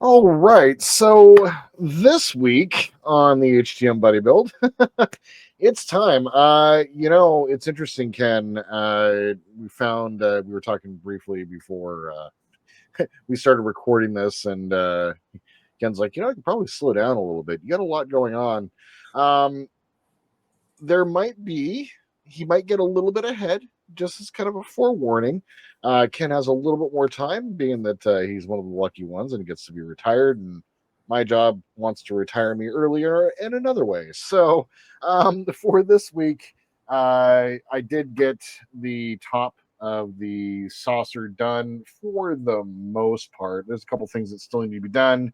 All right, so this week on the HTM Buddy Build, it's time. It's interesting, Ken. We found we were talking briefly before we started recording this, and Ken's like, I could probably slow down a little bit. You got a lot going on. Um, there might be he might get a little bit ahead, just as kind of a forewarning. Ken has a little bit more time, being that he's one of the lucky ones and he gets to be retired, and my job wants to retire me earlier in another way. So for this week, I did get the top of the saucer done for the most part. There's a couple things that still need to be done.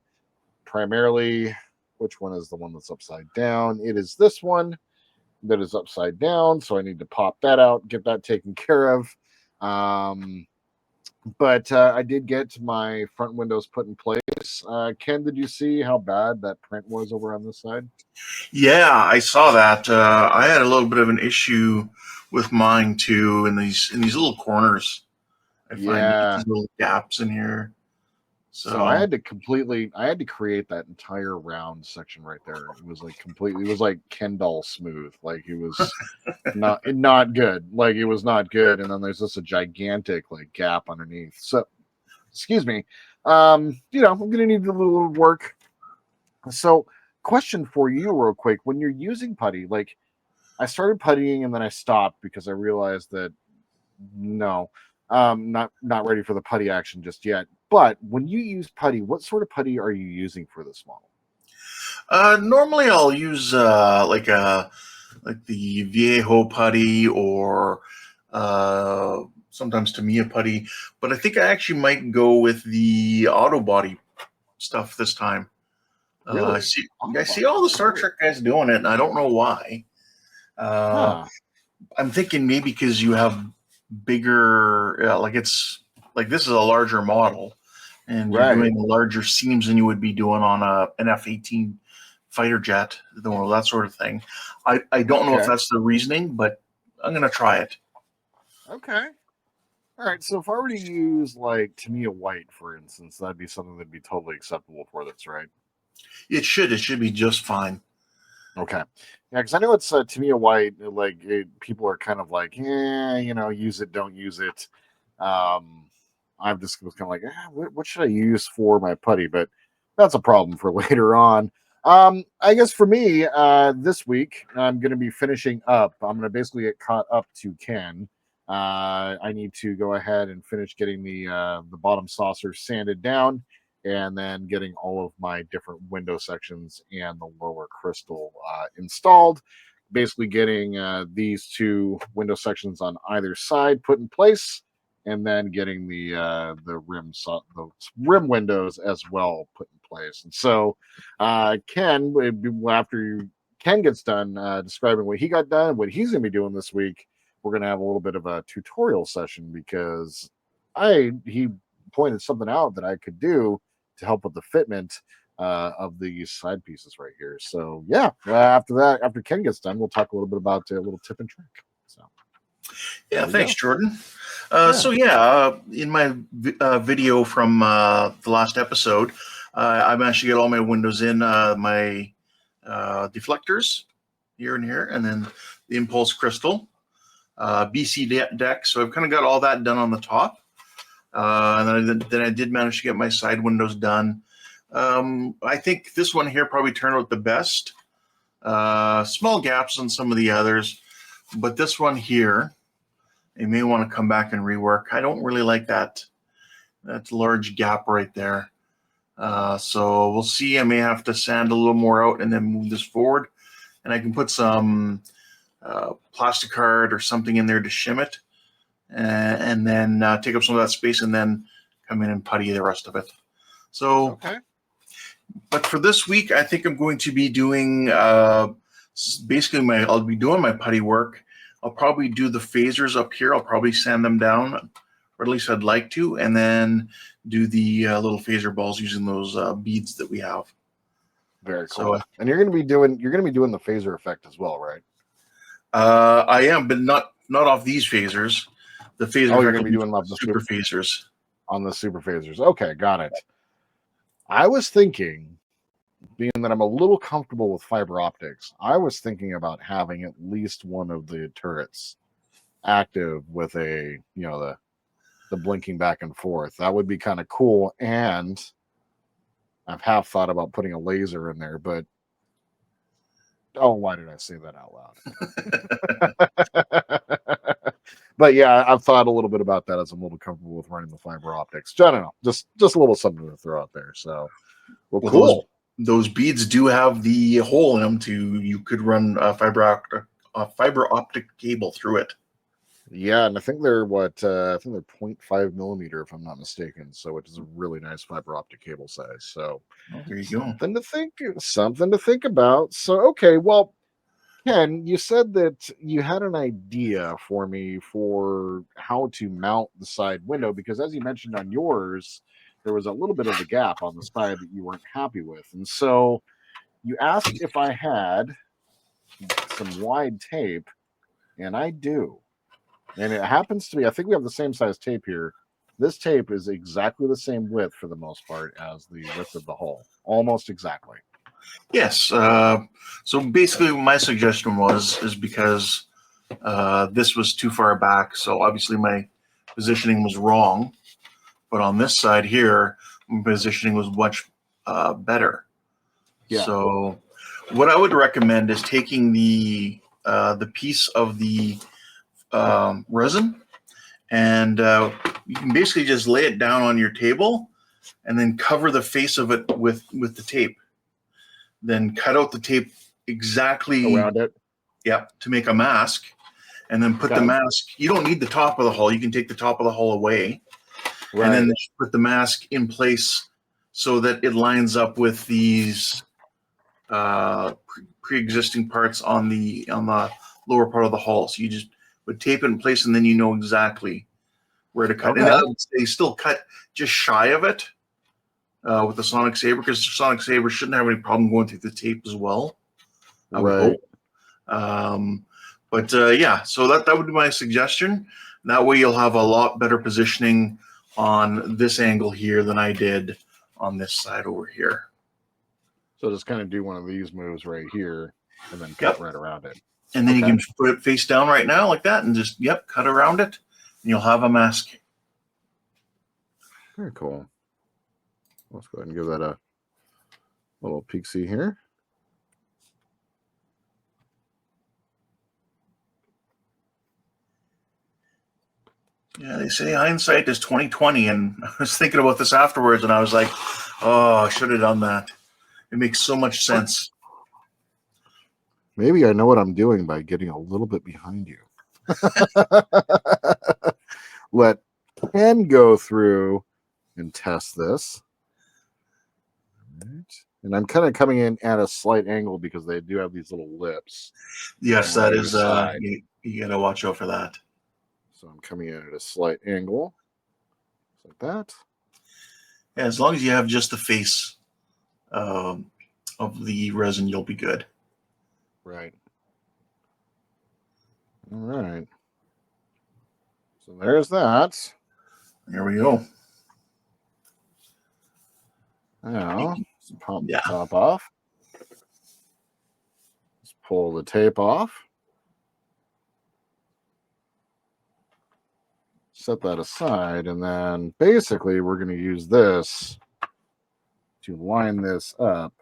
Primarily, which one is the one that's upside down? It is this one that is upside down, so I need to pop that out, get that taken care of. Um, but I did get my front windows put in place. Ken, did you see how bad that print was over on this side? Yeah, I saw that. I had a little bit of an issue with mine too in these little corners. I find Yeah. these little gaps in here. So I So had to create that entire round section right there. It was like completely, it was like Ken doll smooth. Like it was not good. Like it was not good. And then there's just a gigantic like gap underneath. So excuse me. I'm gonna need a little work. So question for you real quick. When you're using putty, like I started puttying and then I stopped because I realized that no, not ready for the putty action just yet. But when you use putty, what sort of putty are you using for this model? normally I'll use like the Viejo putty or sometimes Tamiya putty, but I think I actually might go with the auto body stuff this time. I Really? see Auto I see body. all the Star Really? Trek guys doing it, and I don't know why. Uh, Huh. I'm thinking maybe because you have bigger, like it's like this is a larger model, and you're Right. doing larger seams than you would be doing on an F-18 fighter jet, that sort of thing. I don't know if Okay. that's the reasoning, but I'm gonna try it. Okay. All right. So if I were to use like Tamiya white, for instance, that'd be something that'd be totally acceptable for this, right? It should be just fine. Okay. Yeah, because I know it's Tamiya white. People are kind of like, use it, don't use it. Um, I've just was kind of like, what should I use for my putty? But that's a problem for later on. I guess for me, this week I'm going to be finishing up. I'm going to basically get caught up to Ken. I need to go ahead and finish getting the bottom saucer sanded down, and then getting all of my different window sections and the lower crystal installed. Basically, getting these two window sections on either side put in place, and then getting the rim windows as well put in place. And so, Ken gets done describing what he got done, what he's going to be doing this week, we're going to have a little bit of a tutorial session because he pointed something out that I could do to help with the fitment of these side pieces right here. So yeah, after that, after Ken gets done, we'll talk a little bit about a little tip and trick. So there Yeah, we thanks, go. Jordan. Yeah. So yeah, in my video from the last episode, I managed to get all my windows in, my deflectors here and here, and then the impulse crystal, BC deck. So I've kind of got all that done on the top, and then I did manage to get my side windows done. I think this one here probably turned out the best. Small gaps on some of the others, but this one here, you may want to come back and rework. I don't really like that large gap right there. So we'll see. I may have to sand a little more out and then move this forward, and I can put some plastic card or something in there to shim it, and then take up some of that space, and then come in and putty the rest of it. So, Okay. but for this week, I think I'm going to be doing basically I'll be doing my putty work. I'll probably do the phasers up here. I'll probably sand them down, or at least I'd like to, and then do the little phaser balls using those beads that we have. Very So cool. And you're gonna be doing the phaser effect as well, right? I am, but not off these phasers. The phaser Oh, you're effect gonna will be be doing for them the super phasers. on the super phasers. Okay, got it. I was thinking, being that I'm a little comfortable with fiber optics, I was thinking about having at least one of the turrets active with a, the blinking back and forth. That would be kind of cool. And I've half thought about putting a laser in there, but oh, why did I say that out loud? But yeah, I've thought a little bit about that as I'm a little comfortable with running the fiber optics. I don't know, just a little something to throw out there. So, well, Well, cool. those beads do have the hole in them to you could run a fiber optic cable through it. Yeah, and I think they're I think they're 0.5 millimeter if I'm not mistaken. So it is a really nice fiber optic cable size. So Oh, there you go. something to think about. So okay, well, Ken, you said that you had an idea for me for how to mount the side window because, as you mentioned on yours, there was a little bit of a gap on the side that you weren't happy with. And so you asked if I had some wide tape, and I do. And it happens to be, I think we have the same size tape here. This tape is exactly the same width for the most part as the width of the hull, almost exactly. Yes. So basically, my suggestion is because this was too far back, so obviously my positioning was wrong. But on this side here, my positioning was much better. Yeah. So what I would recommend is taking the piece of the resin, and you can basically just lay it down on your table, and then cover the face of it with the tape. Then cut out the tape exactly, Around it. to make a mask, and then put the Okay. mask. You don't need the top of the hull. You can take the top of the hull away, and Right. then put the mask in place so that it lines up with these pre-existing parts on the lower part of the hull. So you just would tape it in place, and then you know exactly where to cut. And I Okay. would say still cut just shy of it with the Sonic Saber, because the Sonic Saber shouldn't have any problem going through the tape as well, I would Right. hope. But yeah, so that would be my suggestion. That way you'll have a lot better positioning on this angle here than I did on this side over here. So just kind of do one of these moves right here and then cut Yep. right around it. And then you Okay. can put it face down right now like that and just, cut around it, and you'll have a mask. Very cool. Let's go ahead and give that a little peek see here. Yeah, they say hindsight is 20/20, and I was thinking about this afterwards, and I was like, oh, I should have done that. It makes so much sense. Maybe I know what I'm doing by getting a little bit behind you. Let Ken go through and test this. Right. And I'm kind of coming in at a slight angle because they do have these little lips. Yes, On that either is, side. you got to watch out for that. So I'm coming in at a slight angle. Like that. Yeah, as long as you have just the face um, of the resin, you'll be good. Right. All right. So there's that. There we go. Now, let's pop Yeah. the top off. Let's pull the tape off. Set that aside, and then basically we're going to use this to line this up.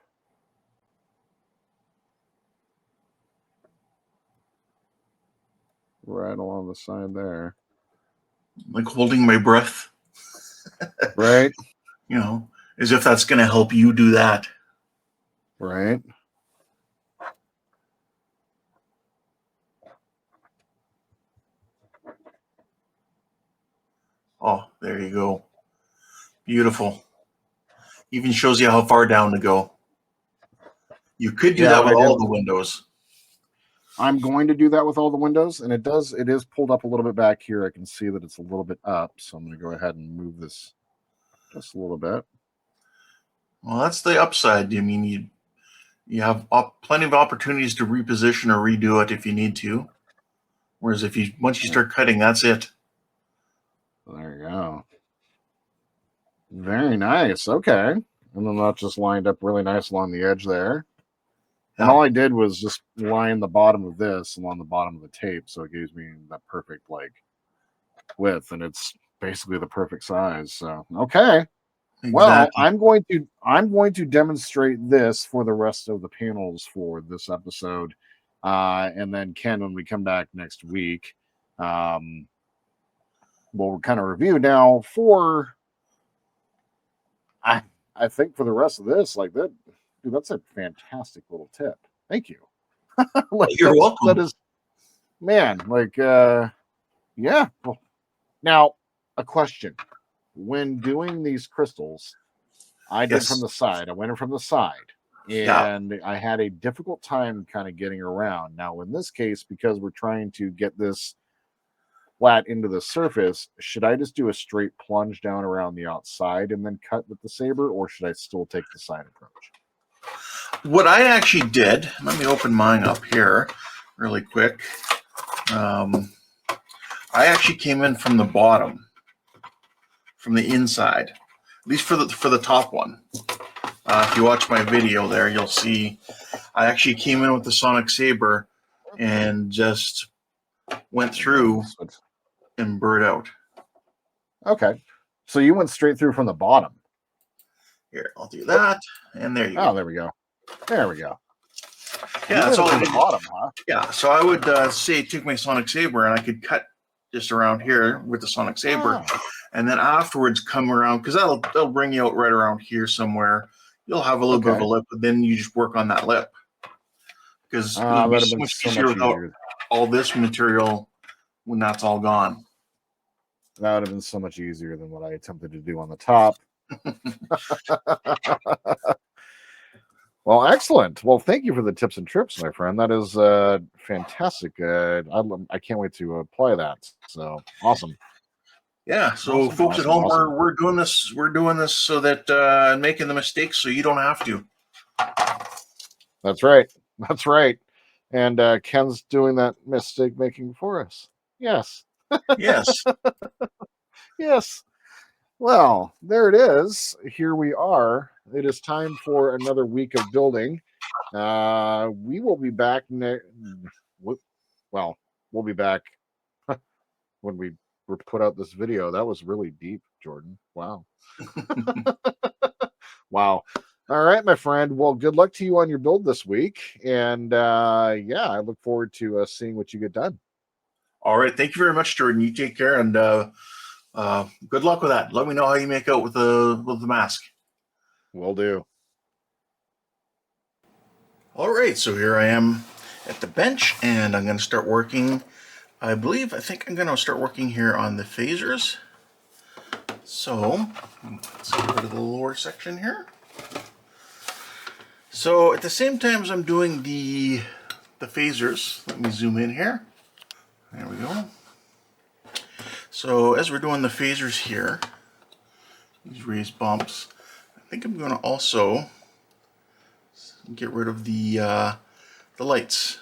Right along the side there. Like holding my breath. Right. As if that's going to help you do that. Right. Oh, there you go. Beautiful. Even shows you how far down to go. You could do that with all the windows. I'm going to do that with all the windows, and it is pulled up a little bit back here. I can see that it's a little bit up, so I'm going to go ahead and move this just a little bit. Well, that's the upside. I mean, you have plenty of opportunities to reposition or redo it if you need to. Whereas once you start cutting, that's it. There you go. Very nice. Okay. And then that just lined up really nice along the edge there. And Yeah. all I did was just line the bottom of this along the bottom of the tape, so it gives me that perfect like width, and it's basically the perfect size. So okay. Well, Exactly. I'm going to demonstrate this for the rest of the panels for this episode, and then Ken, when we come back next week, um, we'll kind of review now for. I I think for the rest of this, like that, dude, that's a fantastic little tip. Thank you. Like You're that welcome. is man, like yeah. Well, now a question. When doing these crystals, I did from Yes. the side. I went in from the side, Yeah. and I had a difficult time kind of getting around. Now, in this case, because we're trying to get this flat into the surface, should I just do a straight plunge down around the outside and then cut with the saber, or should I still take the side approach? What I actually did, let me open mine up here really quick. I actually came in from the bottom, from the inside, at least for the top one. If you watch my video there, you'll see I actually came in with the Sonic Saber and just went through and burred out. Okay, so you went straight through from the bottom. Here, I'll do that, and there you Oh, go. there we go. There we go. Yeah, You that's went in all I from the did. bottom, huh? Yeah, so I would say take my Sonic Saber and I could cut just around here with the Sonic Saber, Oh, and then afterwards come around because that'll bring you out right around here somewhere. You'll have a little bit of a okay. lip, but then you just work on that lip because it'll be That'd have so been much so easier much without easier. all this material when that's all gone. That would have been so much easier than what I attempted to do on the top. Well, excellent. Well, thank you for the tips and trips, my friend. That is fantastic. I can't wait to apply that. So awesome, Yeah, so awesome, folks at awesome, home, awesome. we're doing this. We're doing this so that making the mistakes so you don't have to. That's right. That's right. And Ken's doing that mistake making for us. Yes, Yes. yes. Well, there it is. Here we are. It is time for another week of building. We will be back well, we'll be back when we put out this video. That was really deep, Jordan. Wow. Wow. All right, my friend. Well, good luck to you on your build this week. And yeah, I look forward to seeing what you get done. All right. Thank you very much, Jordan. You take care and good luck with that. Let me know how you make out with the mask. Will do. All right. So here I am at the bench, and I'm going to start working. I think I'm going to start working here on the phasers. So let's get rid of the lower section here. So at the same time as I'm doing the phasers, let me zoom in here. There we go. So as we're doing the phasers here, these raised bumps, I think I'm going to also get rid of the lights.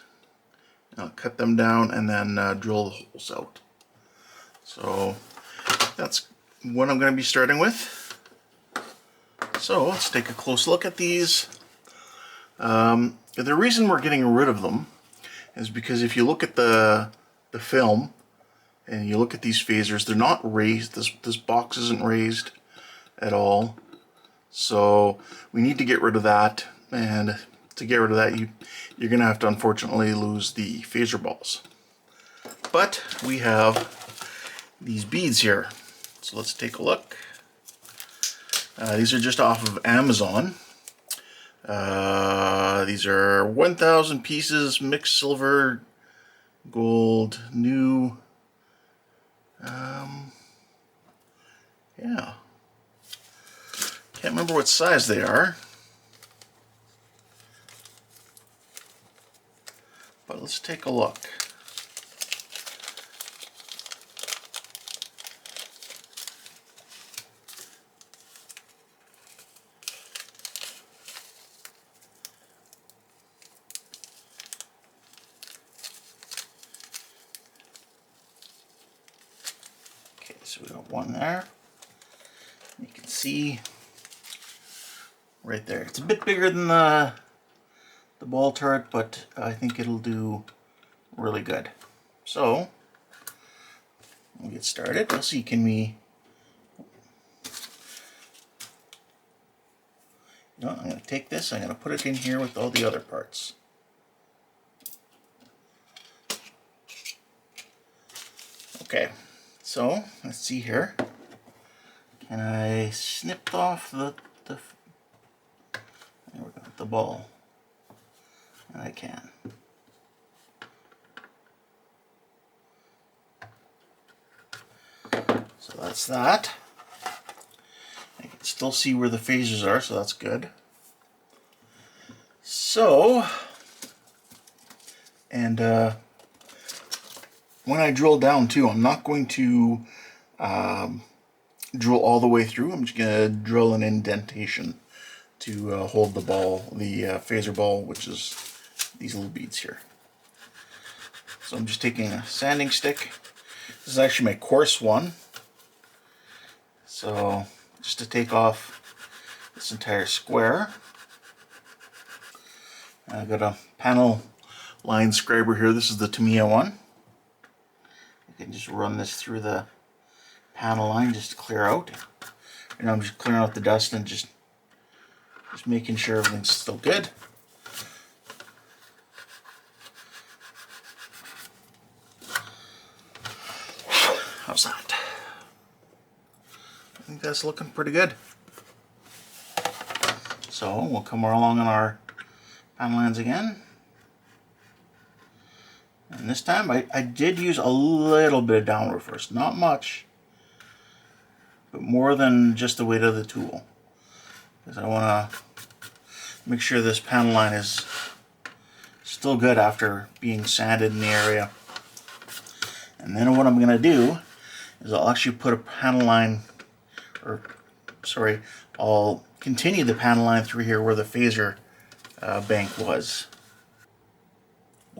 I'll cut them down and then drill the holes out. So that's what I'm going to be starting with. So let's take a close look at these. The reason we're getting rid of them is because if you look at the film and you look at these phasers, they're not raised. This box isn't raised at all. So we need to get rid of that, and to get rid of that you're going to have to unfortunately lose the phaser balls. But we have these beads here. So let's take a look. These are just off of Amazon. These are 1,000 pieces mixed silver, gold, new. Yeah. Can't remember what size they are. But let's take a look. Okay, so we got one there. You can see right there. It's a bit bigger than the ball turret, but I think it'll do really good. So we'll get started. We'll see, can we... No, I'm going to take this, I'm going to put it in here with all the other parts. Okay, so let's see here. Can I snip off the there we go, the ball? I can. So that's that. I can still see where the phasers are, so that's good. So, and when I drill down too, I'm not going to drill all the way through. I'm just going to drill an indentation to hold the ball, the phaser ball, which is these little beads here. So I'm just taking a sanding stick. This is actually my coarse one. So just to take off this entire square. I've got a panel line scriber here. This is the Tamiya one. You can just run this through the panel line just to clear out. And I'm just clearing out the dust and just making sure everything's still good. How's that? I think that's looking pretty good. So we'll come along on our panel lines again. And this time I did use a little bit of downward force, not much, but more than just the weight of the tool. Because I want to make sure this panel line is still good after being sanded in the area. And then what I'm going to do is I'll actually put a panel line, or sorry, I'll continue the panel line through here where the phaser bank was.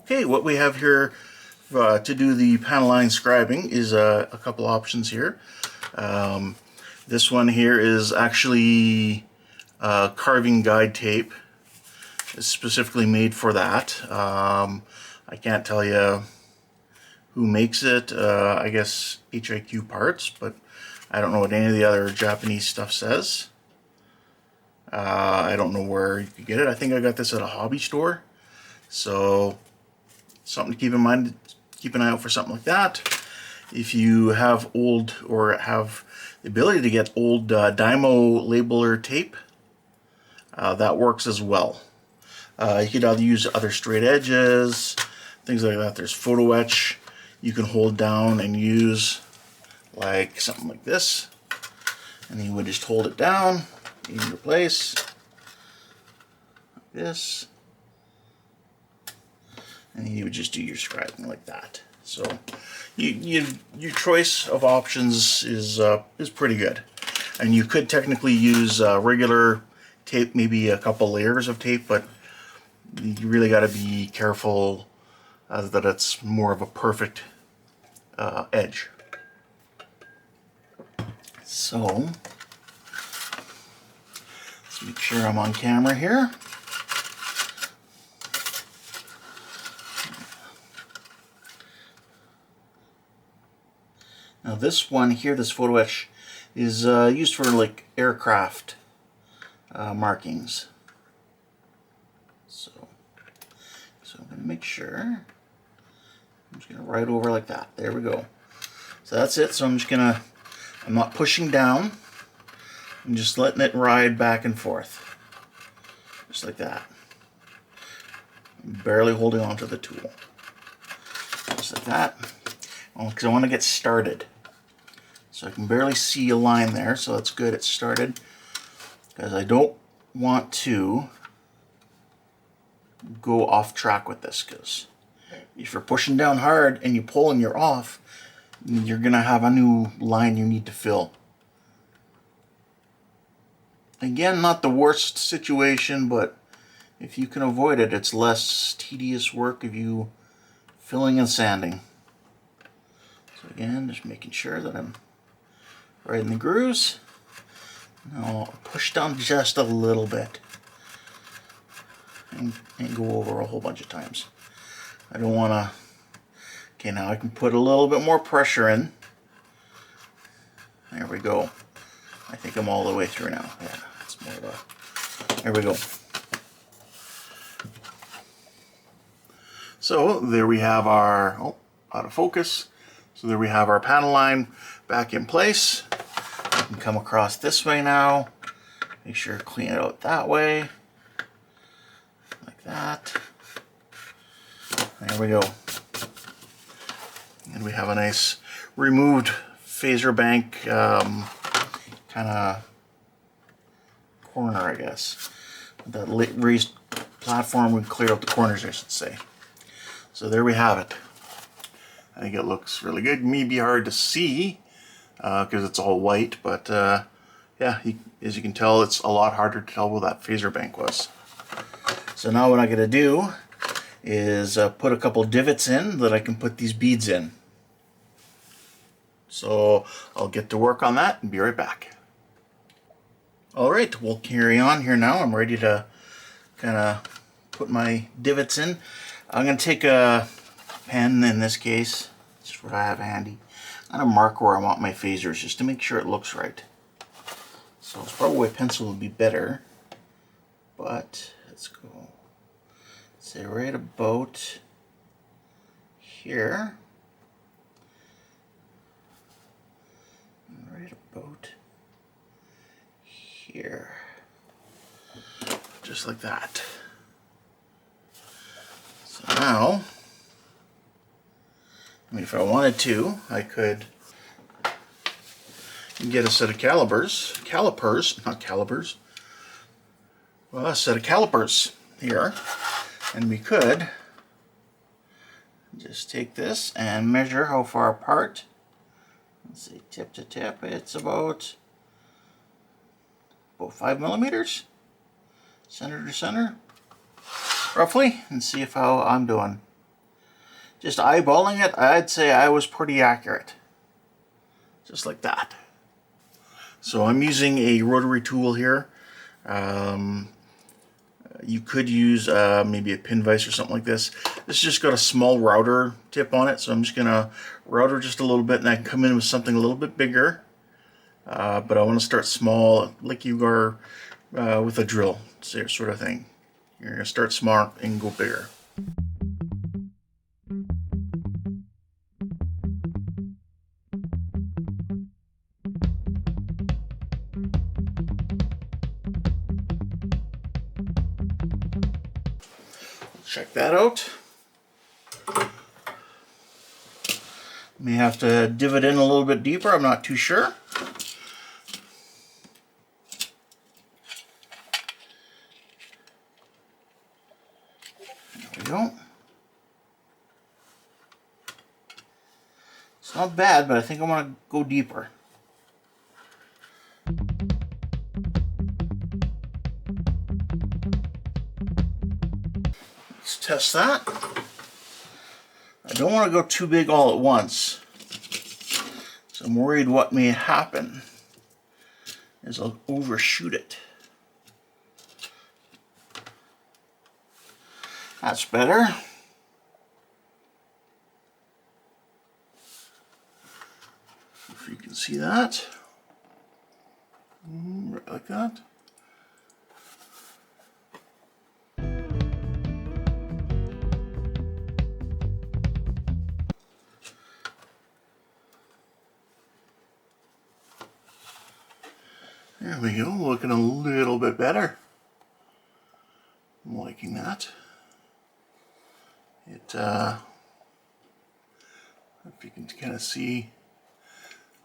Okay, what we have here to do the panel line scribing is a couple options here. This one here is actually carving guide tape. It's specifically made for that. I can't tell you who makes it. I guess HIQ parts, but I don't know what any of the other Japanese stuff says. I don't know where you could get it. I think I got this at a hobby store. So something to keep in mind, keep an eye out for something like that. If you have old, or have the ability to get old Dymo labeler tape, that works as well. You could either use other straight edges, things like that. There's photo-etch you can hold down and use, like something like this. And you would just hold it down in your place, like this. And you would just do your scribing like that. So your choice of options is pretty good. And you could technically use regular tape, maybe a couple layers of tape, but you really got to be careful that it's more of a perfect edge. So let's make sure I'm on camera here. Now this one here, this photo etch, is used for like aircraft markings. So I'm going to make sure. I'm just going to write over like that. There we go. So that's it. So I'm not pushing down. I'm just letting it ride back and forth. Just like that. I'm barely holding onto the tool. Just like that. Because I want to get started. So I can barely see a line there, so that's good, it's started. Because I don't want to go off track with this, because if you're pushing down hard and you pull and you're off, you're going to have a new line you need to fill. Again, not the worst situation, but if you can avoid it, it's less tedious work of you filling and sanding. So again, just making sure that I'm right in the grooves. Now push down just a little bit and go over a whole bunch of times. I don't want to. Okay, now I can put a little bit more pressure in. There we go. I think I'm all the way through now. Yeah, it's more of a. There we go. So there we have our, oh, out of focus. So there we have our panel line back in place. I can come across this way now. Make sure to clean it out that way. Like that. There we go. And we have a nice removed phaser bank kind of corner, I guess. That raised platform would clear out the corners, I should say. So there we have it. I think it looks really good. Maybe hard to see because it's all white, but yeah, as you can tell, it's a lot harder to tell where that phaser bank was. So now what I'm going to do is put a couple divots in that I can put these beads in. So I'll get to work on that and be right back. Alright, we'll carry on here now. I'm ready to kind of put my divots in. I'm going to take a pen in this case, just what I have handy. I'm going to mark where I want my phasers just to make sure it looks right. So it's probably a pencil would be better, but let's go. Say right about here. Right about here. Just like that. So now, I mean, if I wanted to, I could get a set of well, a set of calipers here, and we could just take this and measure how far apart. Let's see, tip to tip, it's about 5 millimeters, center to center, roughly, and see how I'm doing. Just eyeballing it, I'd say I was pretty accurate. Just like that. So I'm using a rotary tool here. You could use maybe a pin vise or something like this. This just got a small router tip on it, so I'm just going to router just a little bit, and I can come in with something a little bit bigger. But I want to start small, like you are with a drill, sort of thing. You're going to start small and go bigger. Check that out. May have to divot in a little bit deeper, I'm not too sure. There we go. It's not bad, but I think I want to go deeper. Let's test that. I don't want to go too big all at once. So I'm worried what may happen is I'll overshoot it. That's better. If you can see that. Right like that. There we go, looking a little bit better. I'm liking that. It, if you can kind of see,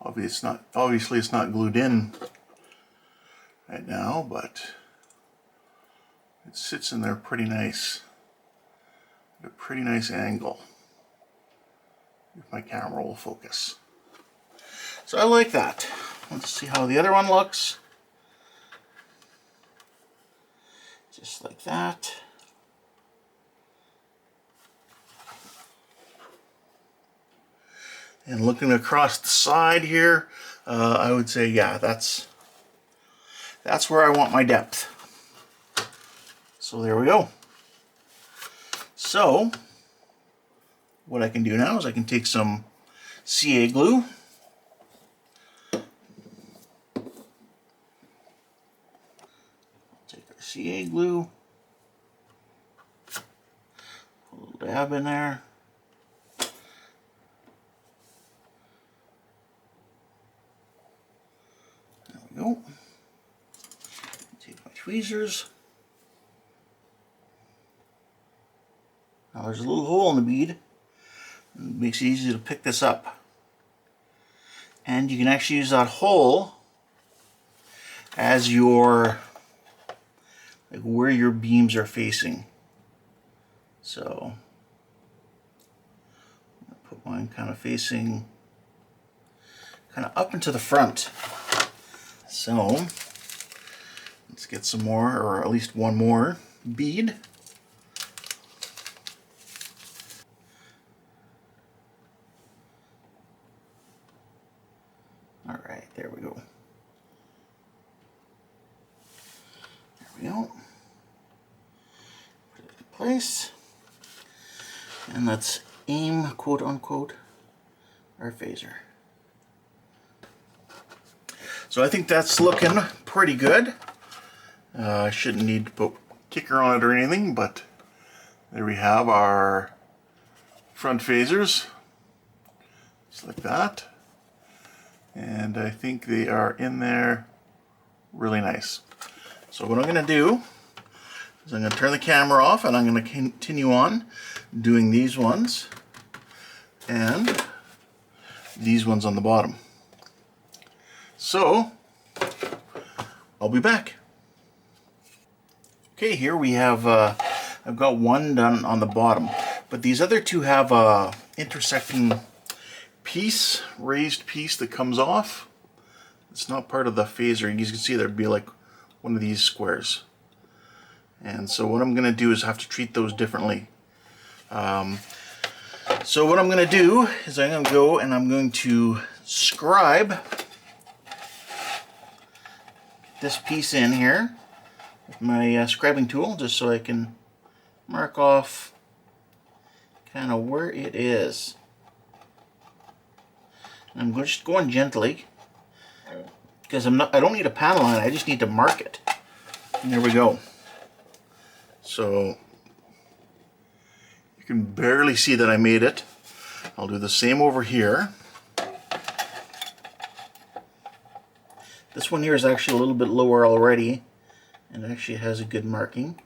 obviously it's not glued in right now, but it sits in there pretty nice, at a pretty nice angle. If my camera will focus. So I like that. Let's see how the other one looks. Just like that. And looking across the side here, I would say, yeah, that's That's where I want my depth. So there we go. So what I can do now is I can take some CA glue. Take our CA glue. Put a little dab in there. There we go. Take my tweezers. Now there's a little hole in the bead. It makes it easy to pick this up. And you can actually use that hole as your, like where your beams are facing. So I'll put mine kind of facing kind of up into the front. So let's get some more, or at least one more bead. All right, there we go. There we go. Put it in place. And let's aim, quote unquote, our phaser. So I think that's looking pretty good. I shouldn't need to put kicker on it or anything, but there we have our front phasers, just like that. And I think they are in there really nice. So what I'm going to do is I'm going to turn the camera off, and I'm going to continue on doing these ones and these ones on the bottom. So I'll be back. Okay, here we have, I've got one done on the bottom, but these other two have a intersecting piece, raised piece that comes off. It's not part of the phaser. You can see there'd be like one of these squares. And so what I'm going to do is have to treat those differently. So what I'm going to do is I'm going to go and I'm going to scribe this piece in here with my scribing tool, just so I can mark off kind of where it is. And I'm just going gently because I don't need a panel on it, I just need to mark it. And there we go. So you can barely see that I made it. I'll do the same over here. This one here is actually a little bit lower already, and actually has a good marking.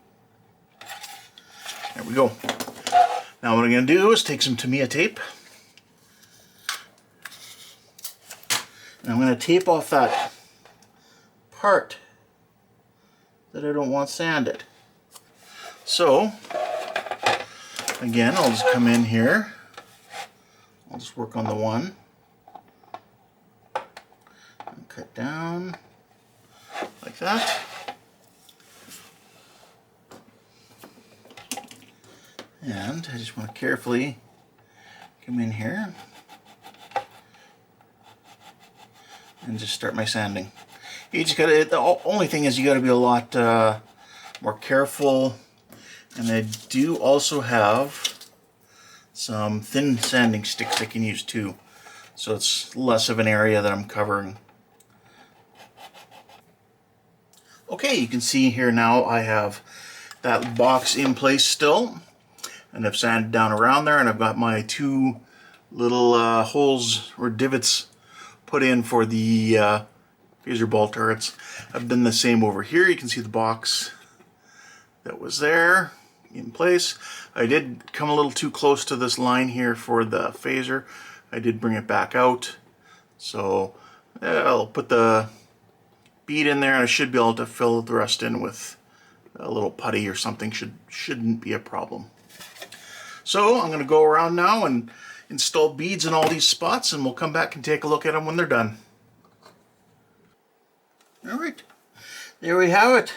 There we go. Now what I'm going to do is take some Tamiya tape, and I'm going to tape off that part that I don't want sanded. So again, I'll just come in here, I'll just work on the one and cut down like that. And I just want to carefully come in here and just start my sanding. You just gotta, the only thing is you gotta be a lot more careful. And I do also have some thin sanding sticks I can use too, so it's less of an area that I'm covering. Okay, you can see here now I have that box in place still, and I've sanded down around there, and I've got my two little holes or divots put in for the phaser ball turrets. I've done the same over here. You can see the box that was there in place. I did come a little too close to this line here for the phaser. I did bring it back out. So I'll put the bead in there, and I should be able to fill the rest in with a little putty or something. Shouldn't be a problem. So I'm going to go around now and install beads in all these spots, and we'll come back and take a look at them when they're done. Alright, there we have it.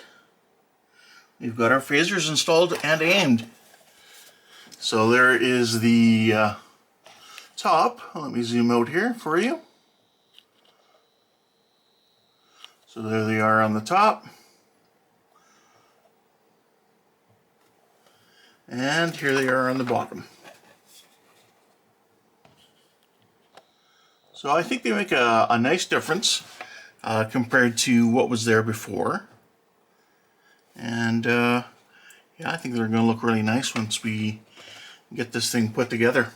We've got our phasers installed and aimed. So there is the top. Let me zoom out here for you. So there they are on the top. And here they are on the bottom. So I think they make a nice difference compared to what was there before. And yeah, I think they're going to look really nice once we get this thing put together.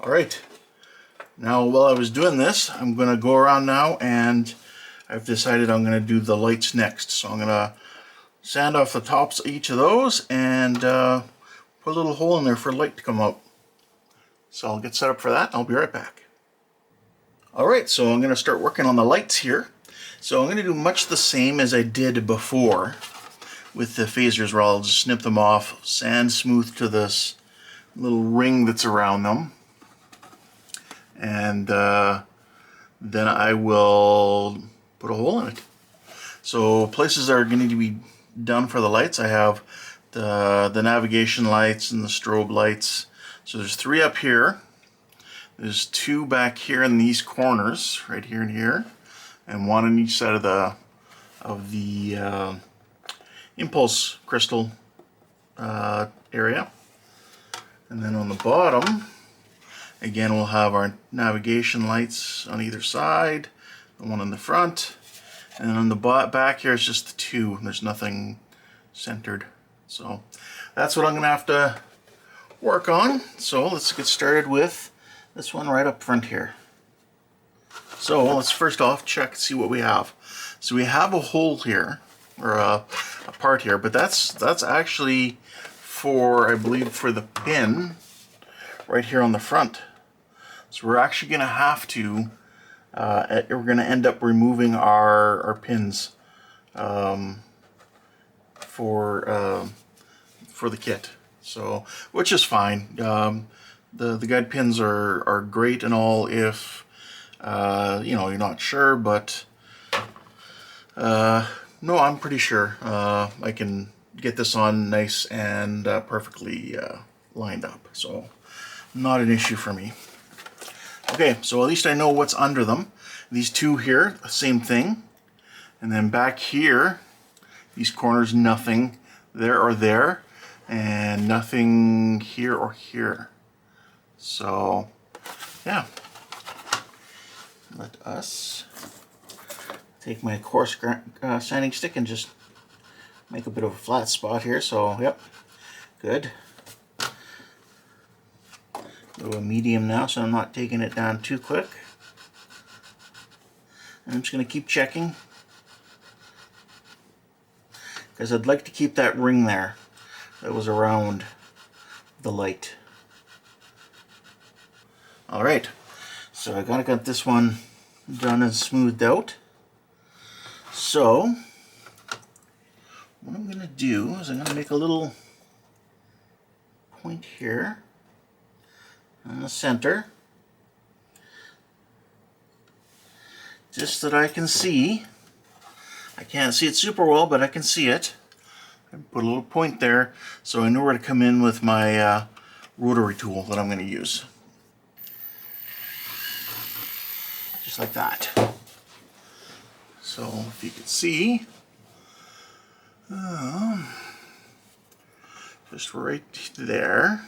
Alright, now while I was doing this, I'm going to go around now, and I've decided I'm going to do the lights next. So I'm going to sand off the tops of each of those and put a little hole in there for light to come out. So I'll get set up for that. I'll be right back. Alright, so I'm going to start working on the lights here. So I'm going to do much the same as I did before with the phasers, where I'll just snip them off, sand smooth to this little ring that's around them, and then I will put a hole in it. So places that are going to be done for the lights, I have the navigation lights and the strobe lights. So there's 3 up here. There's 2 back here in these corners, right here and here, and 1 on each side of the impulse crystal area. And then on the bottom, again, we'll have our navigation lights on either side, the 1 in the front, and then on the back here is just the 2. There's nothing centered. So that's what I'm going to have to work on. So let's get started with this one right up front here. So let's first off check and see what we have. So we have a hole here, or a part here, but that's actually for, I believe, for the pin right here on the front. So we're actually going to have to, we're going to end up removing our pins for the kit. So, which is fine. The guide pins are great and all if you know, you're not sure, but no, I'm pretty sure I can get this on nice and perfectly lined up. So not an issue for me. Okay, so at least I know what's under them. These 2 here, same thing. And then back here, these corners, nothing there or there, and nothing here or here. So yeah, let us take my coarse sanding stick and just make a bit of a flat spot here. So yep, good. Go a medium now, so I'm not taking it down too quick. And I'm just going to keep checking, because I'd like to keep that ring there that was around the light. Alright, so I got this one done and smoothed out. So what I'm going to do is I'm going to make a little point here in the center, just that I can see. I can't see it super well, but I can see it. I put a little point there so I know where to come in with my rotary tool that I'm going to use. Just like that. So if you can see, just right there,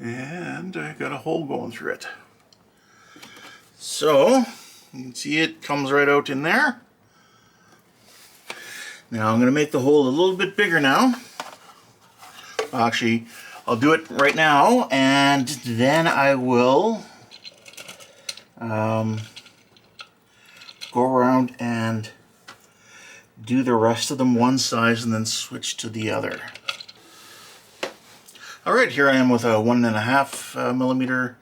and I got a hole going through it. So you can see it comes right out in there. Now I'm going to make the hole a little bit bigger now. Actually, I'll do it right now, and then I will go around and do the rest of them one size and then switch to the other. Alright, here I am with a 1.5 millimeter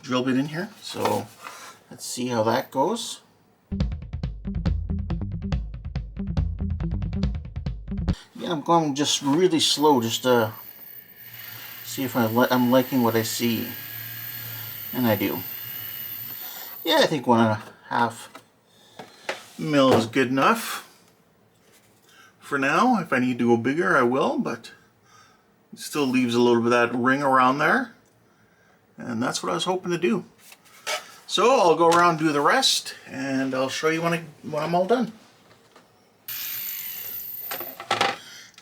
drill bit in here. So let's see how that goes. Yeah, I'm going just really slow just to see if I'm liking what I see. And I do. Yeah, I think 1.5 mil is good enough for now. If I need to go bigger, I will, but it still leaves a little bit of that ring around there. And that's what I was hoping to do. So I'll go around and do the rest, and I'll show you when I'm all done.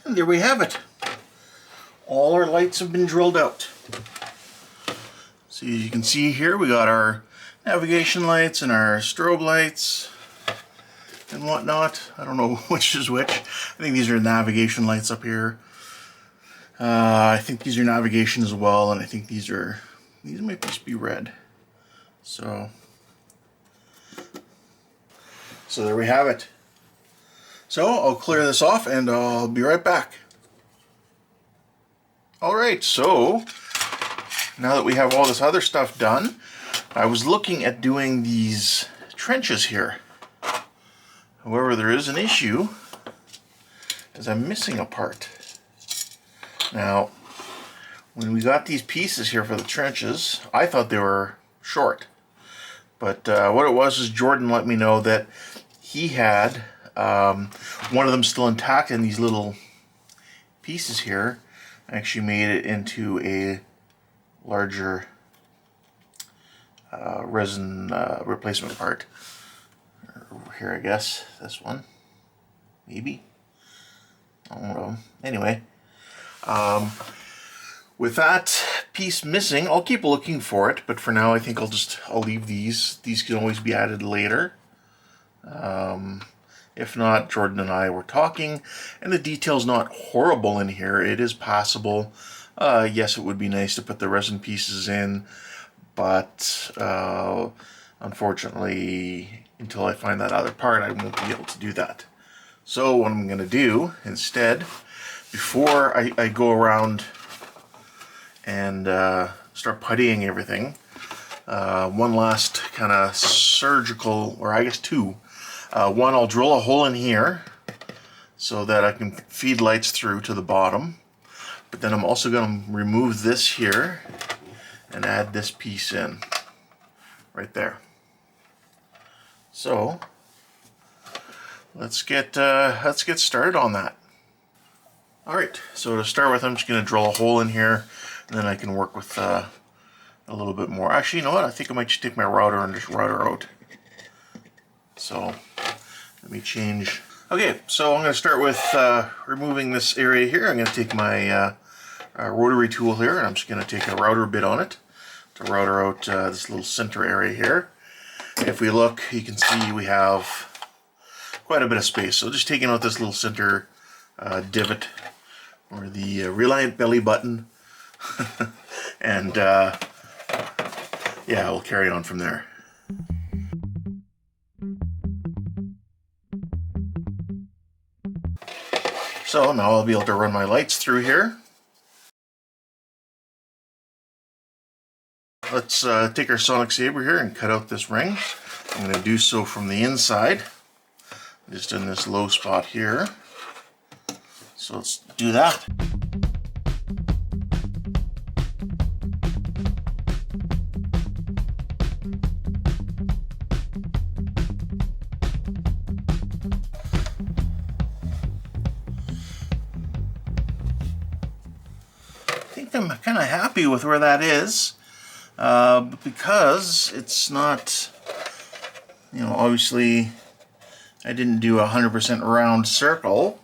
And there we have it. All our lights have been drilled out. So as you can see here, we got our navigation lights and our strobe lights and whatnot. I don't know which is which. I think these are navigation lights up here. I think these are navigation as well, and I think these might just be red. So there we have it. So I'll clear this off and I'll be right back. Alright, so now that we have all this other stuff done, I was looking at doing these trenches here. However, there is an issue, as I'm missing a part. Now, when we got these pieces here for the trenches, I thought they were short. But what it was is Jordan let me know that he had one of them still intact, and these little pieces here actually made it into a larger resin replacement part. Over here, I guess. This one. Maybe. I don't know. Anyway. With that piece missing, I'll keep looking for it, but for now I think I'll leave these. These can always be added later. If not, Jordan and I were talking, and the detail's not horrible in here. It is passable. Yes, it would be nice to put the resin pieces in, but unfortunately, until I find that other part, I won't be able to do that. So what I'm going to do instead, before I go around and start puttying everything, one last kind of surgical, or I guess two. One, I'll drill a hole in here so that I can feed lights through to the bottom. But then I'm also going to remove this here and add this piece in right there. So let's get started on that. All right, so to start with, I'm just going to drill a hole in here, and then I can work with a little bit more. Actually, you know what? I think I might just take my router and just router out. So let me change. Okay, so I'm going to start with removing this area here. I'm going to take my rotary tool here, and I'm just going to take a router bit on it to router out this little center area here. If we look, you can see we have quite a bit of space. So just taking out this little center divot, or the Reliant belly button, and yeah, we'll carry on from there. So now I'll be able to run my lights through here. Let's take our sonic saber here and cut out this ring. I'm going to do so from the inside, just in this low spot here. So let's do that. I think I'm kind of happy with where that is, because it's not, you know, obviously I didn't do a 100% round circle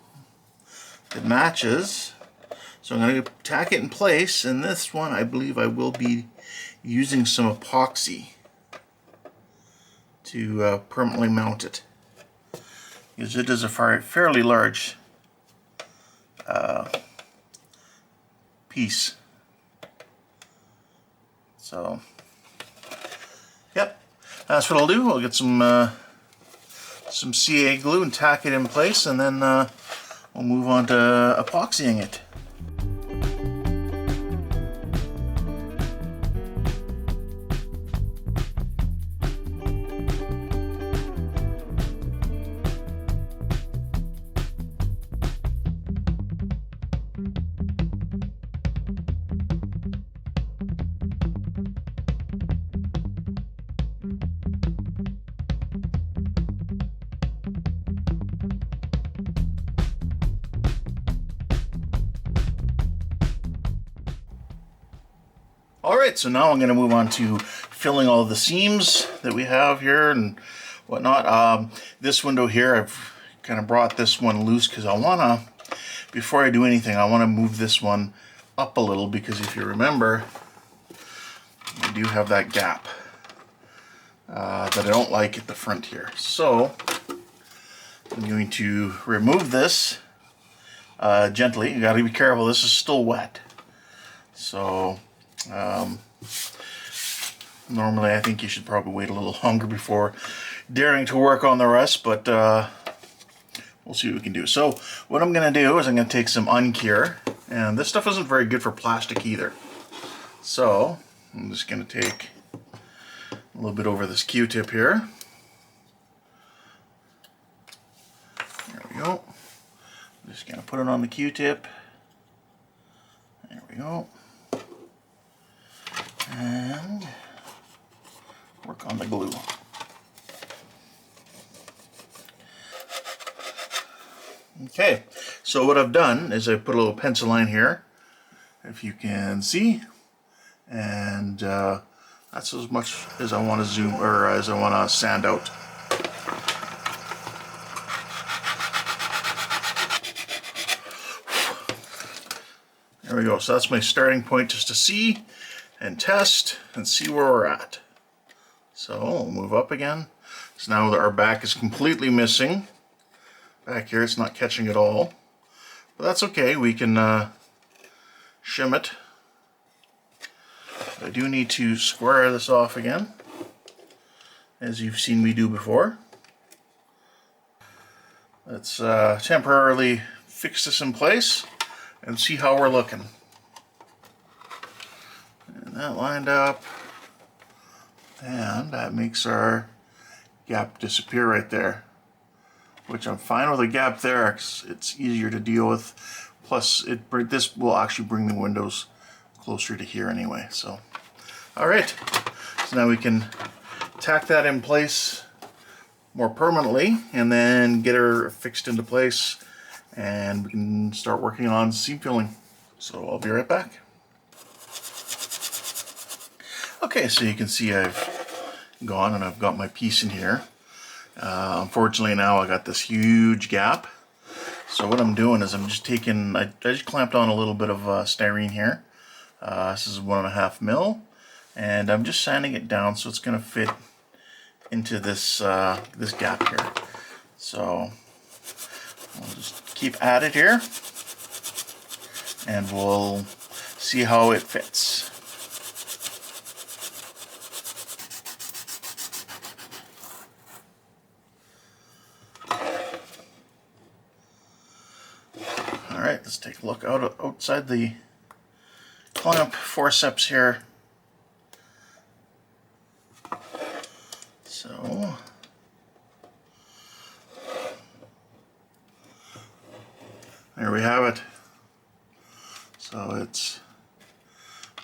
that matches. So I'm going to tack it in place, and this one I believe I will be using some epoxy to permanently mount it, because it is a fairly large piece. So, yep, that's what I'll do. I'll get some CA glue and tack it in place, and then we'll move on to epoxying it. All right, so now I'm going to move on to filling all of the seams that we have here and whatnot. This window here, I've kind of brought this one loose because I want to, before I do anything, I want to move this one up a little, because if you remember, I do have that gap that I don't like at the front here. So I'm going to remove this gently. You got to be careful, this is still wet. So normally I think you should probably wait a little longer before daring to work on the rest, but we'll see what we can do. So what I'm going to do is I'm going to take some uncure, and this stuff isn't very good for plastic either. So I'm just going to take a little bit over this Q-tip here. There we go. I'm just going to put it on the Q-tip. There we go. And work on the glue. Okay, so what I've done is I put a little pencil line here, if you can see, and that's as much as I want to zoom, or as I want to sand out. There we go, so that's my starting point, just to see and test and see where we're at. So we'll move up again. So now our back is completely missing. Back here it's not catching at all, but that's okay, we can shim it. I do need to square this off again, as you've seen me do before. Let's temporarily fix this in place and see how we're looking. And that lined up, and that makes our gap disappear right there, which I'm fine with a gap there. It's easier to deal with. Plus, this will actually bring the windows closer to here anyway. So, all right. So now we can tack that in place more permanently, and then get her fixed into place, and we can start working on seam filling. So I'll be right back. Okay, so you can see I've gone and I've got my piece in here. Unfortunately now I got this huge gap. So what I'm doing is I'm just taking, I just clamped on a little bit of styrene here. This is 1.5 mil, and I'm just sanding it down so it's going to fit into this this gap here. So we'll just keep at it here, and we'll see how it fits. Alright, let's take a look outside the clamp forceps here. So there we have it. So it's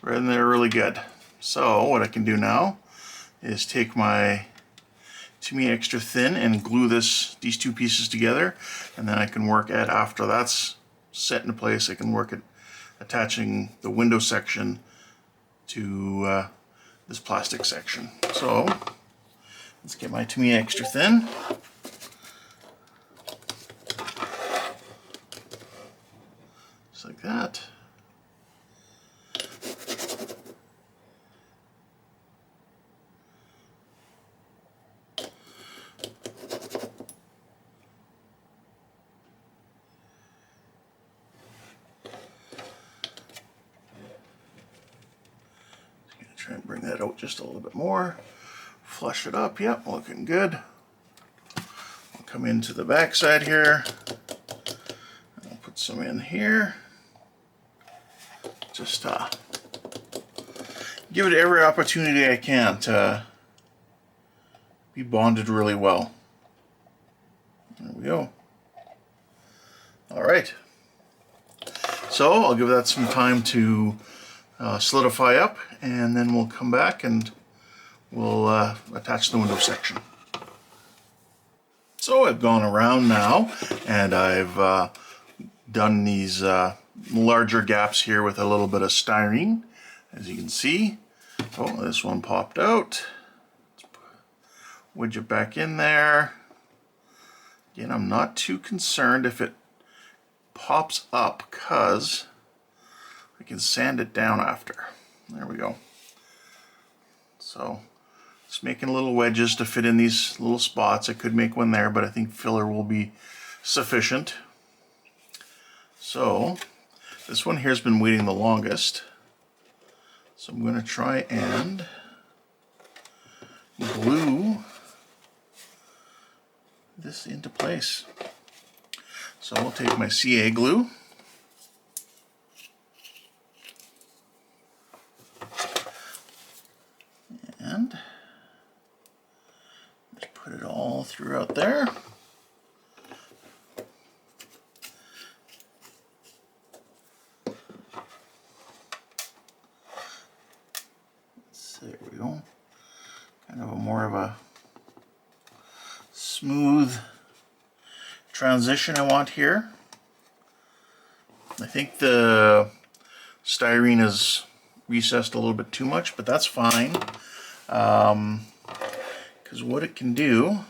right in there really good. So what I can do now is take my TenaControls extra thin and glue these two pieces together, and then I can work at, after that's set into place, I can work at attaching the window section to this plastic section. So let's get my TenaControls extra thin. Just like that. Try and bring that out just a little bit more. Flush it up. Yep, looking good. I'll come into the back side here. I'll put some in here. Just give it every opportunity I can to be bonded really well. There we go. All right. So I'll give that some time to solidify up, and then we'll come back and we'll attach the window section. So I've gone around now, and I've done these larger gaps here with a little bit of styrene As you can see, oh, this one popped out. Wedge it back in there. Again, I'm not too concerned if it pops up because I can sand it down after. There we go. So just making little wedges to fit in these little spots. I could make one there, but I think filler will be sufficient. So this one here has been waiting the longest. So I'm going to try and glue this into place. So I'll take my CA glue and just put it all throughout there. So there we go. Kind of more of a smooth transition I want here. I think the styrene is recessed a little bit too much, but that's fine. Because what it can do,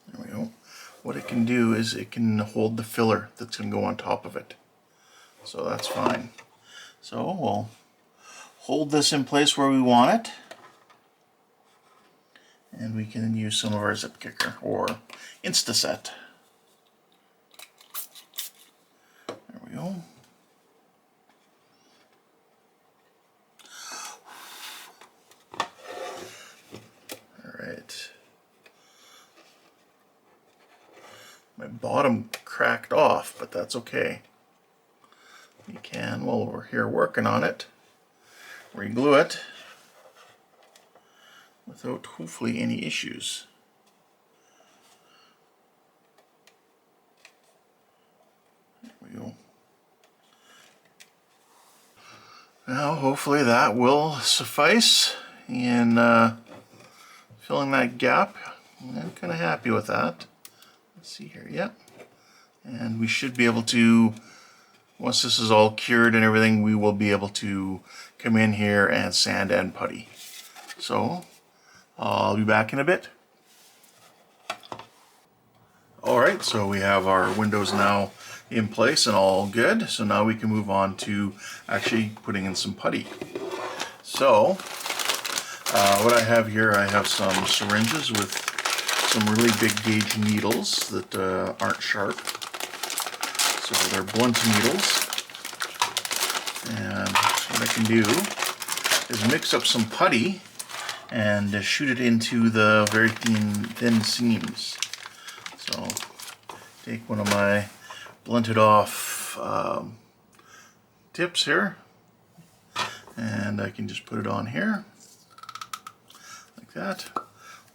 there we go, what it can do is it can hold the filler that's going to go on top of it. So that's fine. So we'll hold this in place where we want it. And we can use some of our zip kicker or Instaset. There we go. Alright. My bottom cracked off, but that's okay. We can, while we're here working on it, re-glue it without hopefully any issues. There we go. Now hopefully that will suffice in filling that gap. I'm kind of happy with that. Let's see here, yep. And we should be able to, once this is all cured and everything, we will be able to come in here and sand and putty. So I'll be back in a bit. Alright, so we have our windows now in place and all good. So now we can move on to actually putting in some putty. So what I have here, I have some syringes with some really big gauge needles that aren't sharp. So they're blunt needles. And what I can do is mix up some putty and shoot it into the very thin seams. So take one of my blunted off tips here, and I can just put it on here like that.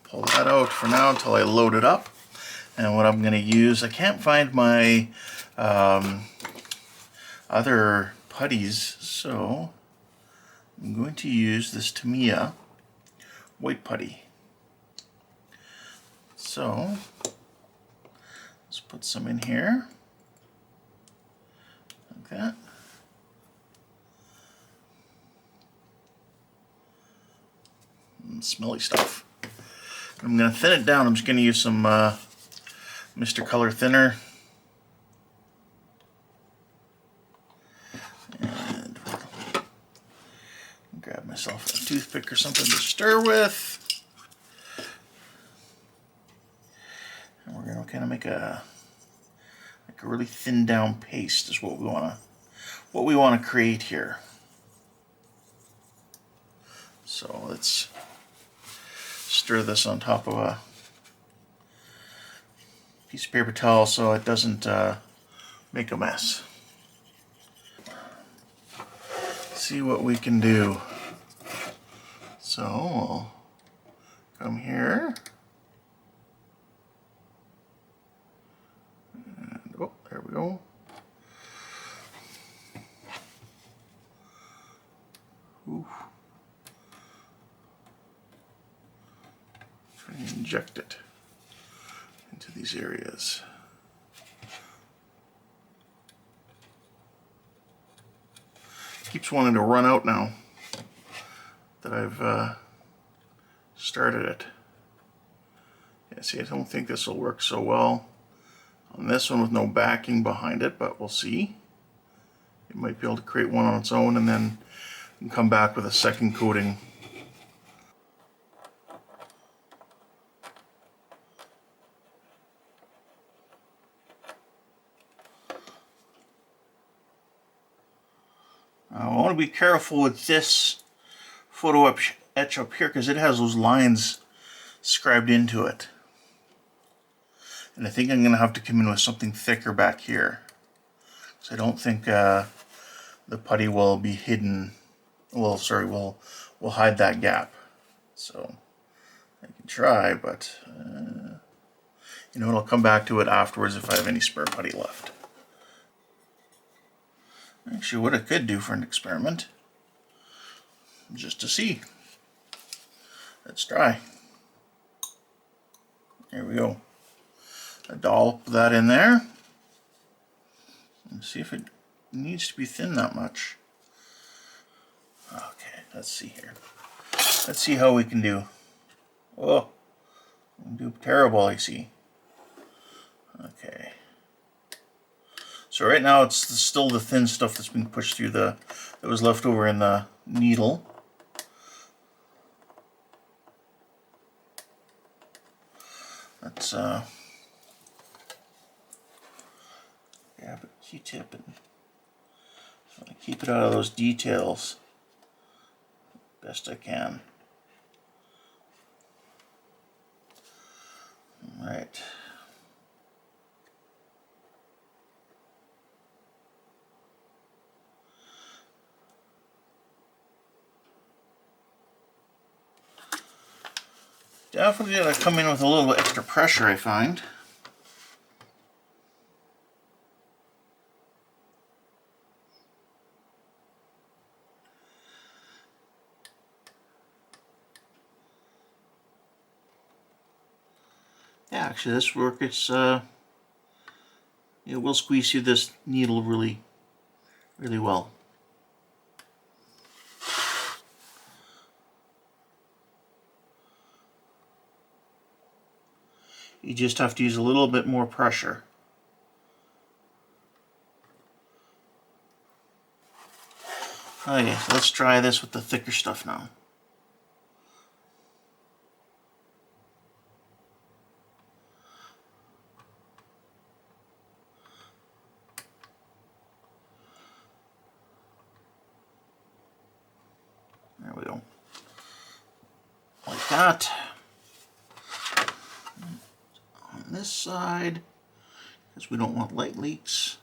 Pull that out for now until I load it up. And what I'm going to use, I can't find my other putties, so I'm going to use this Tamiya white putty. So let's put some in here like that. Smelly stuff. I'm going to thin it down. I'm just going to use some Mr. Color Thinner. And grab myself a toothpick or something to stir with. And we're going to kind of make a really thin down paste is what we want to create here. So let's stir this on top of a piece of paper towel so it doesn't make a mess. See what we can do. So we'll come here. And, oh, there we go. Ooh. Try and inject it into these areas. keeps wanting to run out now that I've started it. Yeah, see, I don't think this will work so well on this one with no backing behind it, but we'll see. It might be able to create one on its own and then come back with a second coating. I want to be careful with this photo etch up here because it has those lines scribed into it. And I think I'm going to have to come in with something thicker back here. So I don't think the putty will be hidden. Well, sorry, will hide that gap. So I can try, but you know, I'll come back to it afterwards if I have any spare putty left. Actually, what I could do for an experiment, just to see. Let's try. There we go. A dollop of that in there. And see if it needs to be thin that much. Okay, let's see here. Let's see how we can do. Oh, we do terrible, I see. Okay. So right now it's still the thin stuff that's being pushed through that was left over in the needle. Let's grab a Q-tip and keep it out of those details best I can. All right. Definitely gotta come in with a little extra pressure, I find. Yeah, actually this work, it's it will squeeze through this needle really well. You just have to use a little bit more pressure. Okay, so let's try this with the thicker stuff now. There we go. Like that. On this side, because we don't want light leaks.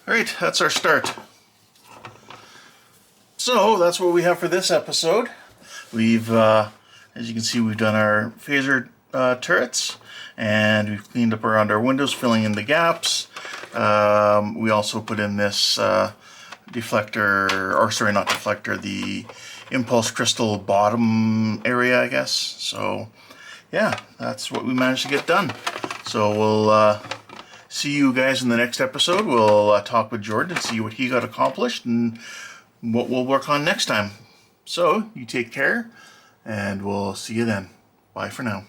Alright, that's our start. So that's what we have for this episode. We've, as you can see, we've done our phaser turrets, and we've cleaned up around our windows, filling in the gaps. We also put in this deflector, or sorry, not deflector, the impulse crystal bottom area, I guess. So yeah, that's what we managed to get done. So we'll see you guys in the next episode. We'll talk with Jordan and see what he got accomplished and what we'll work on next time. So you take care, and we'll see you then. Bye for now.